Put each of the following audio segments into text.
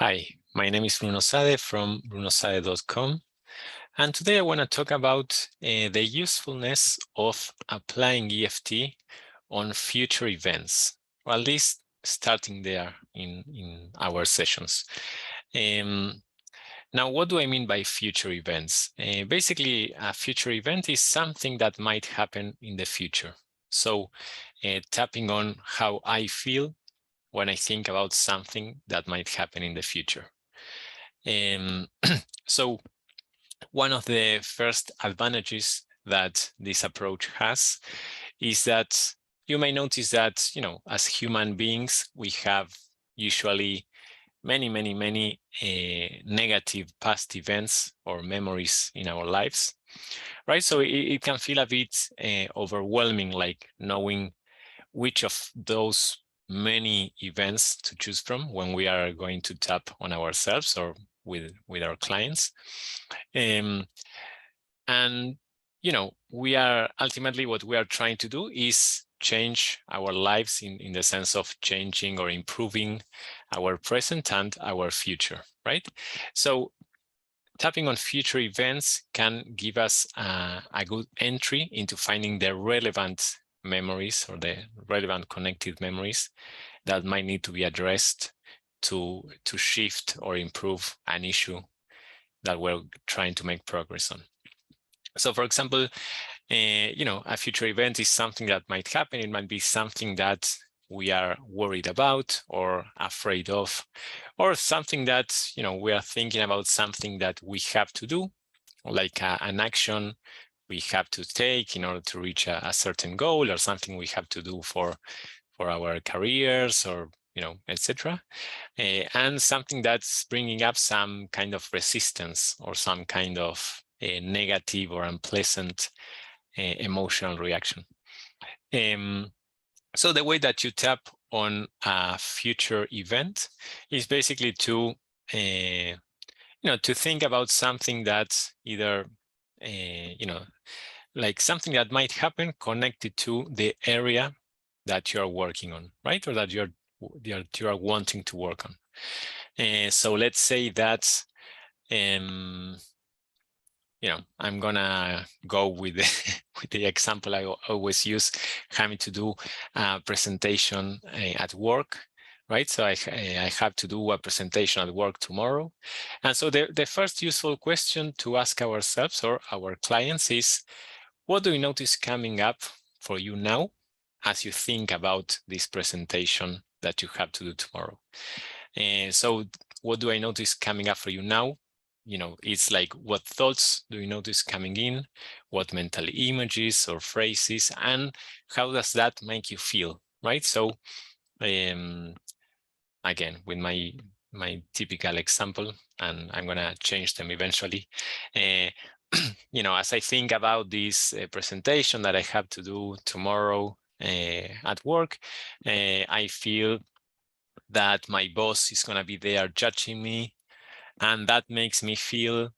Hi, my name is Bruno Sade from brunosade.com, and today I want to talk about the usefulness of applying EFT on future events, or at least starting there in our sessions. Now, what do I mean by future events? Basically, a future event is something that might happen in the future. So tapping on how I feel when I think about something that might happen in the future. So one of the first advantages that this approach has is that you may notice that, as human beings, we have usually many negative past events or memories in our lives, right? So it can feel a bit overwhelming, like knowing which of those many events to choose from when we are going to tap on ourselves or with our clients. And we are ultimately, what we are trying to do is change our lives in the sense of changing or improving our present and our future, right? So tapping on future events can give us a good entry into finding the relevant memories or the relevant connected memories that might need to be addressed to shift or improve an issue that we're trying to make progress on. So for example, a future event is something that might happen. It might be something that we are worried about or afraid of, or something that, we are thinking about something that we have to do, like an action we have to take in order to reach a certain goal, or something we have to do for our careers, or etc. And something that's bringing up some kind of resistance or some kind of negative or unpleasant emotional reaction. So the way that you tap on a future event is basically to think about something that's either like something that might happen connected to the area that you are working on, right? Or that you are wanting to work on. So let's say that I'm gonna go with the example I always use, having to do a presentation at work, right? So I have to do a presentation at work tomorrow. And so the first useful question to ask ourselves or our clients is, what do you notice coming up for you now as you think about this presentation that you have to do tomorrow? So what do I notice coming up for you now? It's like, what thoughts do you notice coming in? What mental images or phrases, and how does that make you feel, right? So again, with my typical example, and I'm gonna change them eventually. As I think about this presentation that I have to do tomorrow at work, I feel that my boss is gonna be there judging me, and that makes me feel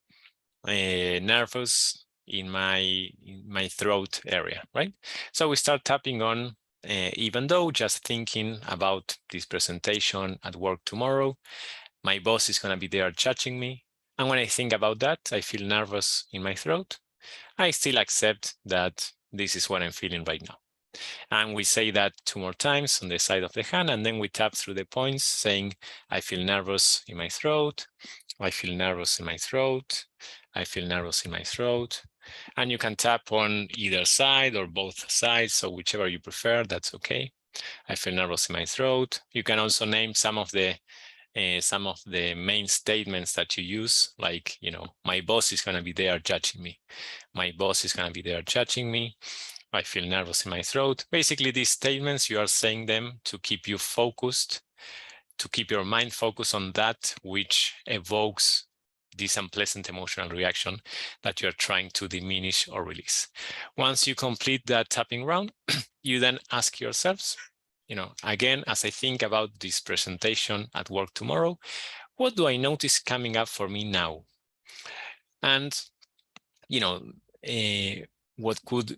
nervous in my throat area, right? So we start tapping on, even though just thinking about this presentation at work tomorrow, my boss is going to be there judging me. And when I think about that, I feel nervous in my throat. I still accept that this is what I'm feeling right now. And we say that 2 more times on the side of the hand, and then we tap through the points saying, I feel nervous in my throat. I feel nervous in my throat. I feel nervous in my throat. And you can tap on either side or both sides, so whichever you prefer, that's okay. I feel nervous in my throat. You can also name some of the main statements that you use, like, my boss is going to be there judging me. My boss is going to be there judging me. I feel nervous in my throat. Basically, these statements, you are saying them to keep you focused, to keep your mind focused on that which evokes this unpleasant emotional reaction that you're trying to diminish or release. Once you complete that tapping round, you then ask yourselves, again, as I think about this presentation at work tomorrow, what do I notice coming up for me now? And, what could,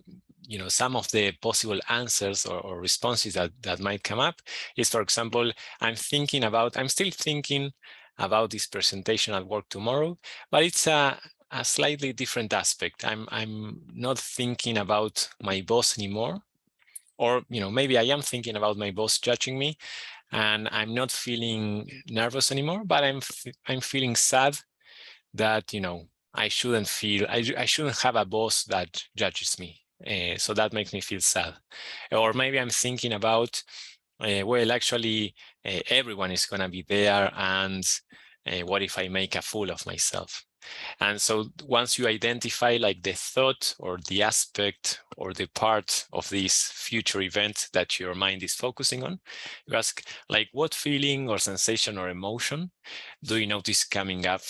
some of the possible answers or responses that might come up is, for example, I'm still thinking about this presentation at work tomorrow, but it's a slightly different aspect. I'm not thinking about my boss anymore, or maybe I am thinking about my boss judging me, and I'm not feeling nervous anymore, but I'm feeling sad that I shouldn't have a boss that judges me. So that makes me feel sad. Or maybe I'm thinking about, well, actually, everyone is going to be there, and what if I make a fool of myself? And so once you identify like the thought or the aspect or the part of this future event that your mind is focusing on, you ask, like, what feeling or sensation or emotion do you notice coming up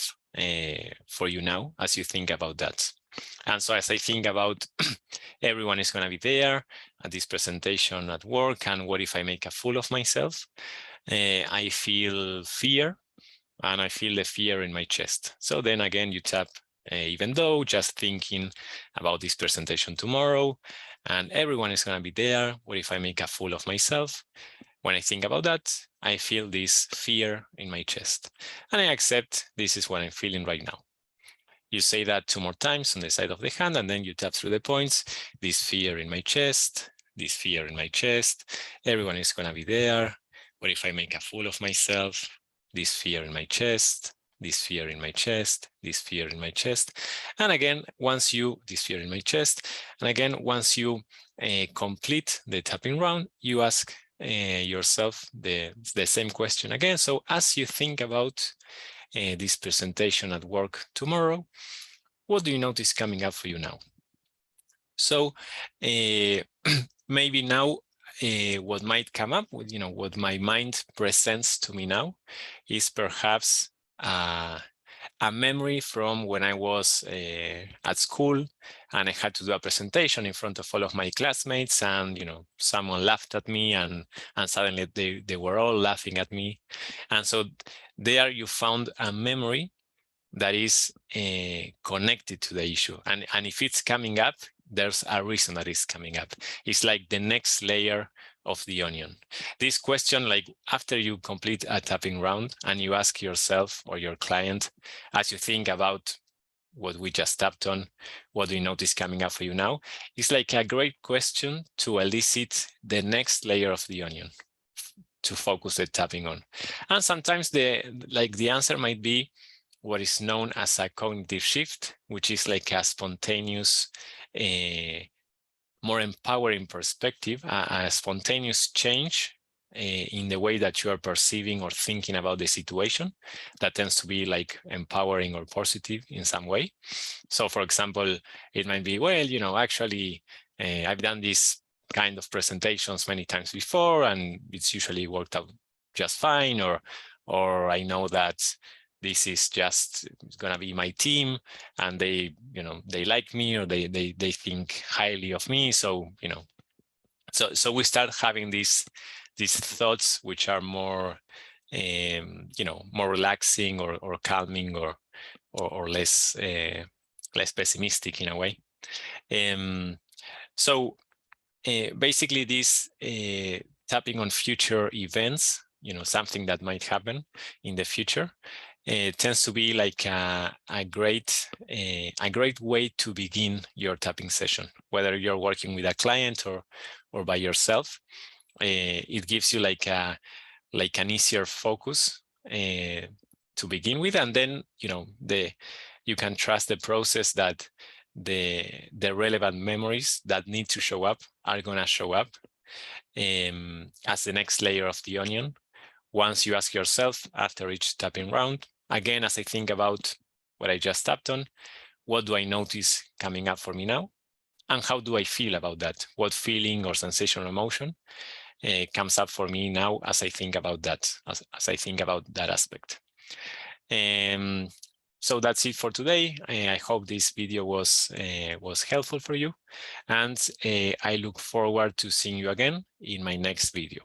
for you now as you think about that? And so as I think about everyone is going to be there at this presentation at work, and what if I make a fool of myself? I feel fear, and I feel the fear in my chest. So then again, you tap even though, just thinking about this presentation tomorrow, and everyone is going to be there. What if I make a fool of myself? When I think about that, I feel this fear in my chest, and I accept this is what I'm feeling right now. You say that 2 more times on the side of the hand, and then you tap through the points. This fear in my chest, this fear in my chest. Everyone is going to be there. What if I make a fool of myself? This fear in my chest, this fear in my chest, this fear in my chest. And again, once you, this fear in my chest, and again, once you complete the tapping round, you ask yourself the same question again. So as you think about this presentation at work tomorrow, what do you notice coming up for you now? So maybe now what might come up with, what my mind presents to me now is perhaps a memory from when I was at school, and I had to do a presentation in front of all of my classmates, and someone laughed at me, and suddenly they were all laughing at me. And so there you found a memory that is connected to the issue, and if it's coming up, there's a reason that it's coming up. It's like the next layer of the onion. This question, like after you complete a tapping round and you ask yourself or your client, as you think about what we just tapped on, what do you notice coming up for you now? It's like a great question to elicit the next layer of the onion to focus the tapping on. And sometimes the answer might be what is known as a cognitive shift, which is like a spontaneous, more empowering perspective, a spontaneous change in the way that you are perceiving or thinking about the situation that tends to be like empowering or positive in some way. So for example, it might be, well, actually, I've done this kind of presentations many times before, and it's usually worked out just fine, or I know that this is just going to be my team, and they like me, or they think highly of me. So, so we start having these thoughts, which are more, more relaxing or calming, or less pessimistic in a way. So basically this tapping on future events, something that might happen in the future, it tends to be like a great way to begin your tapping session, whether you're working with a client or by yourself. It gives you like an easier focus to begin with, and then you can trust the process that the relevant memories that need to show up are going to show up as the next layer of the onion. Once you ask yourself after each tapping round, again, as I think about what I just tapped on, what do I notice coming up for me now? And how do I feel about that? What feeling or sensation or emotion comes up for me now as I think about that, as I think about that aspect? So that's it for today. I hope this video was helpful for you, and I look forward to seeing you again in my next video.